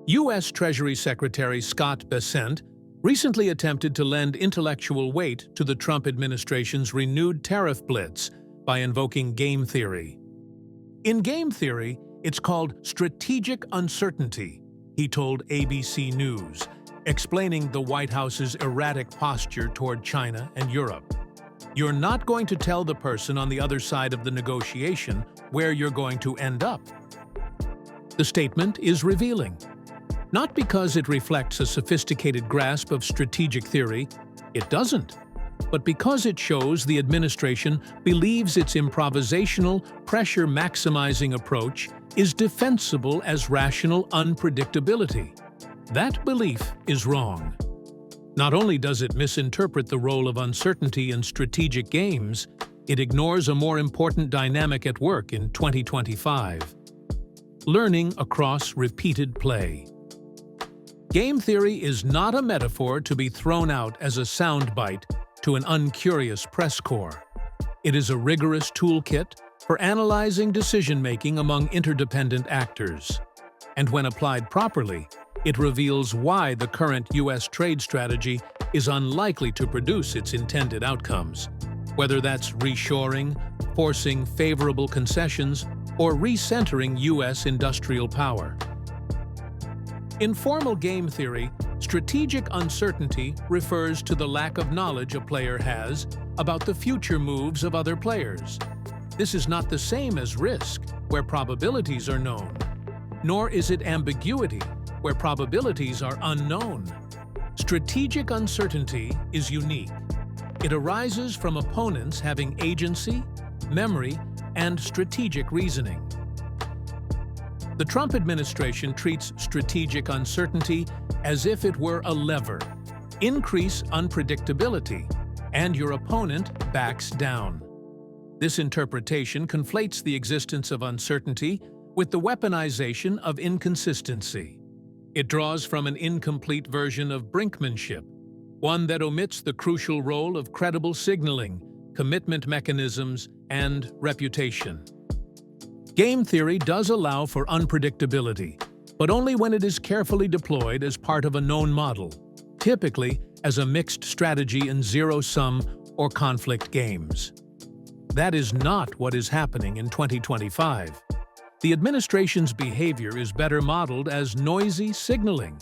U.S. Treasury Secretary Scott Bessent recently attempted to lend intellectual weight to the Trump administration's renewed tariff blitz by invoking game theory. In game theory, it's called strategic uncertainty, he told ABC News, explaining the White House's erratic posture toward China and Europe. You're not going to tell the person on the other side of the negotiation where you're going to end up. The statement is revealing. Not because it reflects a sophisticated grasp of strategic theory, it doesn't, but because it shows the administration believes its improvisational, pressure-maximizing approach is defensible as rational unpredictability. That belief is wrong. Not only does it misinterpret the role of uncertainty in strategic games, it ignores a more important dynamic at work in 2025. Learning across repeated play. Game theory is not a metaphor to be thrown out as a soundbite to an uncurious press corps. It is a rigorous toolkit for analyzing decision-making among interdependent actors. And when applied properly, it reveals why the current U.S. trade strategy is unlikely to produce its intended outcomes, whether that's reshoring, forcing favorable concessions, or recentering U.S. industrial power. In formal game theory, strategic uncertainty refers to the lack of knowledge a player has about the future moves of other players. This is not the same as risk, where probabilities are known, nor is it ambiguity, where probabilities are unknown. Strategic uncertainty is unique. It arises from opponents having agency, memory, and strategic reasoning. The Trump administration treats strategic uncertainty as if it were a lever. Increase unpredictability, and your opponent backs down. This interpretation conflates the existence of uncertainty with the weaponization of inconsistency. It draws from an incomplete version of brinkmanship, one that omits the crucial role of credible signaling, commitment mechanisms, and reputation. Game theory does allow for unpredictability, but only when it is carefully deployed as part of a known model, typically as a mixed strategy in zero-sum or conflict games. That is not what is happening in 2025. The administration's behavior is better modeled as noisy signaling,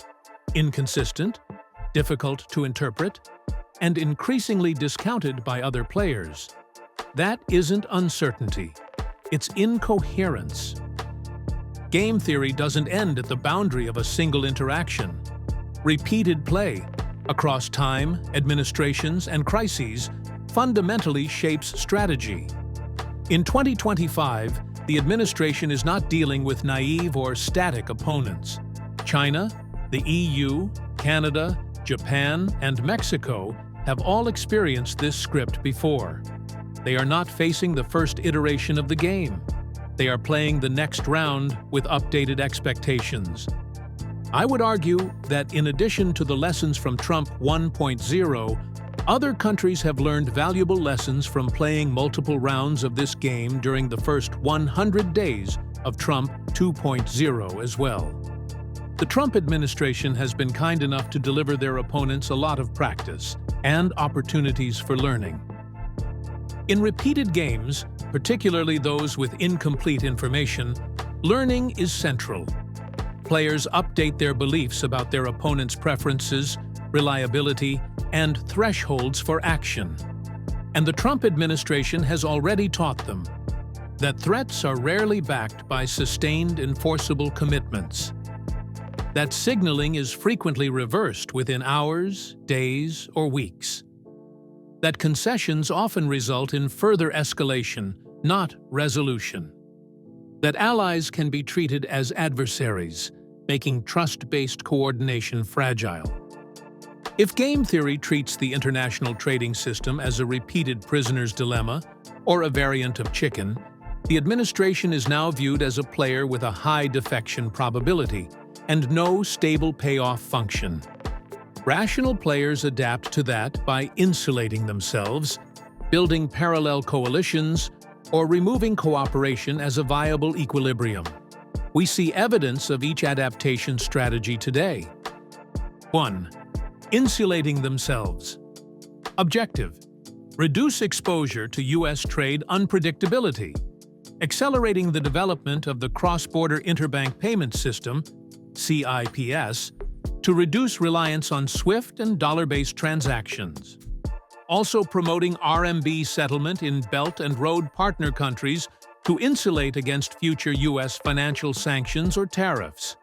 inconsistent, difficult to interpret, and increasingly discounted by other players. That isn't uncertainty. It's incoherence. Game theory doesn't end at the boundary of a single interaction. Repeated play, across time, administrations, and crises, fundamentally shapes strategy. In 2025, the administration is not dealing with naive or static opponents. China, the EU, Canada, Japan, and Mexico have all experienced this script before. They are not facing the first iteration of the game. They are playing the next round with updated expectations. I would argue that in addition to the lessons from Trump 1.0, other countries have learned valuable lessons from playing multiple rounds of this game during the first 100 days of Trump 2.0 as well. The Trump administration has been kind enough to deliver their opponents a lot of practice and opportunities for learning. In repeated games, particularly those with incomplete information, learning is central. Players update their beliefs about their opponent's preferences, reliability, and thresholds for action. And the Trump administration has already taught them that threats are rarely backed by sustained enforceable commitments, that signaling is frequently reversed within hours, days, or weeks, that concessions often result in further escalation, not resolution, that allies can be treated as adversaries, making trust-based coordination fragile. If game theory treats the international trading system as a repeated prisoner's dilemma or a variant of chicken, the administration is now viewed as a player with a high defection probability and no stable payoff function. Rational players adapt to that by insulating themselves, building parallel coalitions, or removing cooperation as a viable equilibrium. We see evidence of each adaptation strategy today. 1. Insulating themselves. Objective: reduce exposure to U.S. trade unpredictability, accelerating the development of the Cross-Border Interbank Payment System, CIPS, to reduce reliance on SWIFT and dollar-based transactions. Also promoting RMB settlement in Belt and Road partner countries to insulate against future U.S. financial sanctions or tariffs.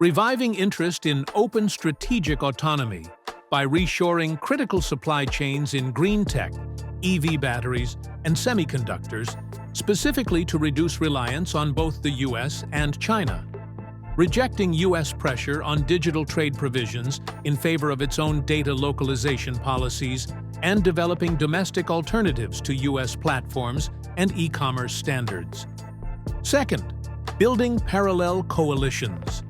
Reviving interest in open strategic autonomy by reshoring critical supply chains in green tech, EV batteries, and semiconductors, specifically to reduce reliance on both the U.S. and China. Rejecting U.S. pressure on digital trade provisions in favor of its own data localization policies and developing domestic alternatives to U.S. platforms and e-commerce standards. Second, building parallel coalitions.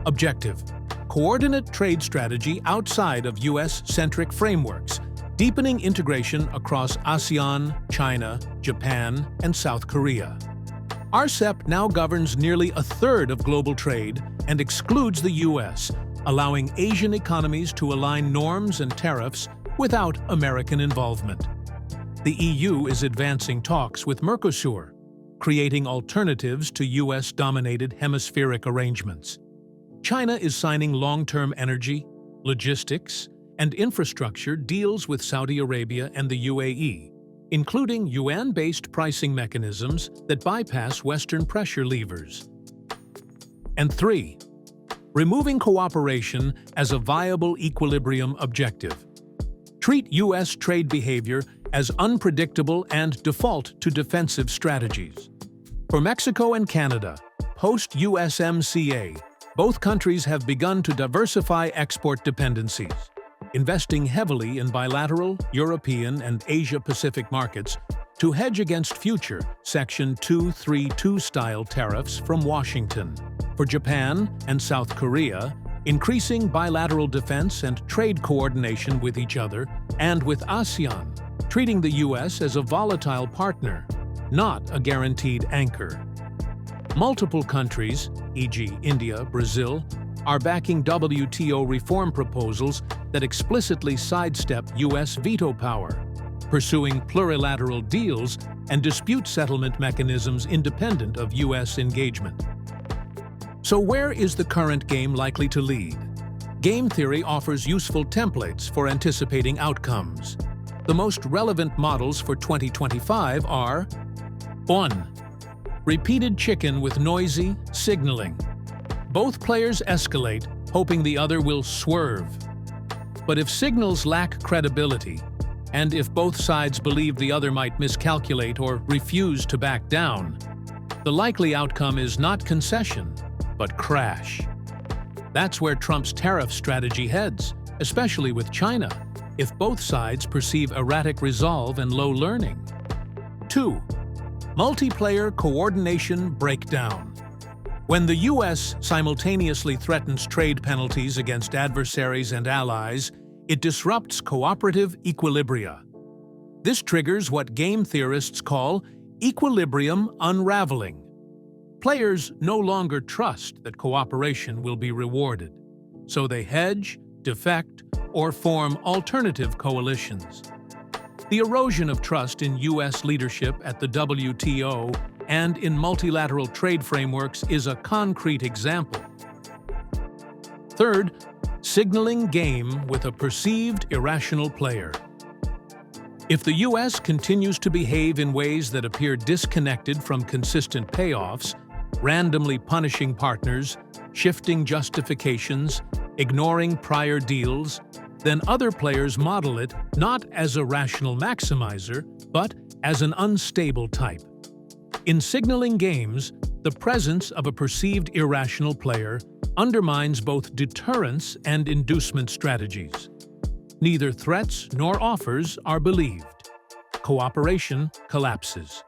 Objective: coordinate trade strategy outside of U.S.-centric frameworks, deepening integration across ASEAN, China, Japan, and South Korea. RCEP now governs nearly a third of global trade and excludes the U.S., allowing Asian economies to align norms and tariffs without American involvement. The EU is advancing talks with Mercosur, creating alternatives to U.S.-dominated hemispheric arrangements. China is signing long-term energy, logistics, and infrastructure deals with Saudi Arabia and the UAE, including yuan-based pricing mechanisms that bypass Western pressure levers. And 3. Removing cooperation as a viable equilibrium objective. Treat U.S. trade behavior as unpredictable and default to defensive strategies. For Mexico and Canada, post-USMCA, both countries have begun to diversify export dependencies, investing heavily in bilateral, European, and Asia-Pacific markets to hedge against future Section 232-style tariffs from Washington. For Japan and South Korea, increasing bilateral defense and trade coordination with each other and with ASEAN, treating the U.S. as a volatile partner, not a guaranteed anchor. Multiple countries, e.g. India, Brazil, are backing WTO reform proposals that explicitly sidestep U.S. veto power, pursuing plurilateral deals and dispute settlement mechanisms independent of U.S. engagement. So where is the current game likely to lead? Game theory offers useful templates for anticipating outcomes. The most relevant models for 2025 are 1. Repeated chicken with noisy signaling. Both players escalate, hoping the other will swerve. But if signals lack credibility, and if both sides believe the other might miscalculate or refuse to back down, the likely outcome is not concession, but crash. That's where Trump's tariff strategy heads, especially with China, if both sides perceive erratic resolve and low learning. 2. Multiplayer coordination breakdown. When the U.S. simultaneously threatens trade penalties against adversaries and allies, it disrupts cooperative equilibria. This triggers what game theorists call equilibrium unraveling. Players no longer trust that cooperation will be rewarded, so they hedge, defect, or form alternative coalitions. The erosion of trust in U.S. leadership at the WTO and in multilateral trade frameworks is a concrete example. Third, signaling game with a perceived irrational player. If the U.S. continues to behave in ways that appear disconnected from consistent payoffs, randomly punishing partners, shifting justifications, ignoring prior deals, then other players model it not as a rational maximizer, but as an unstable type. In signaling games, the presence of a perceived irrational player undermines both deterrence and inducement strategies. Neither threats nor offers are believed. Cooperation collapses.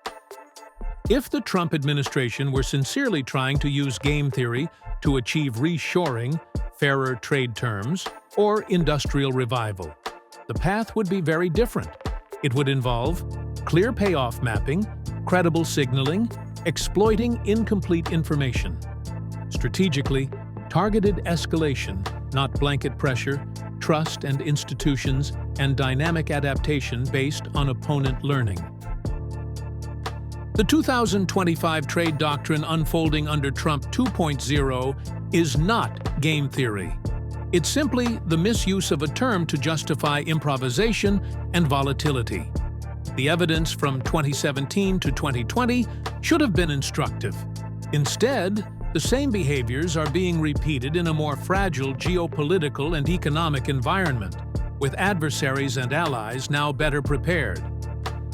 If the Trump administration were sincerely trying to use game theory to achieve reshoring, fairer trade terms, or industrial revival, the path would be very different. It would involve clear payoff mapping, credible signaling, exploiting incomplete information. Strategically, targeted escalation, not blanket pressure, trust and institutions, and dynamic adaptation based on opponent learning. The 2025 trade doctrine unfolding under Trump 2.0 is not game theory. It's simply the misuse of a term to justify improvisation and volatility. The evidence from 2017 to 2020 should have been instructive. Instead, the same behaviors are being repeated in a more fragile geopolitical and economic environment, with adversaries and allies now better prepared.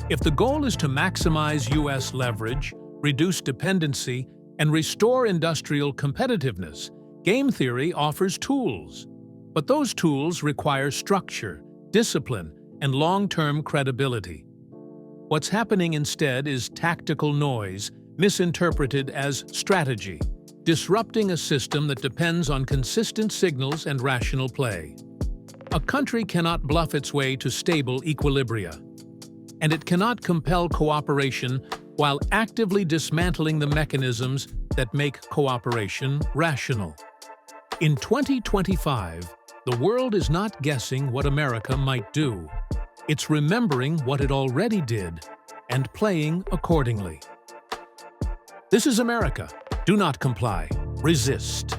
If the goal is to maximize U.S. leverage, reduce dependency, and restore industrial competitiveness, game theory offers tools. But those tools require structure, discipline, and long-term credibility. What's happening instead is tactical noise, misinterpreted as strategy, disrupting a system that depends on consistent signals and rational play. A country cannot bluff its way to stable equilibria, and it cannot compel cooperation while actively dismantling the mechanisms that make cooperation rational. In 2025, the world is not guessing what America might do. It's remembering what it already did and playing accordingly. This is America. Do not comply. Resist.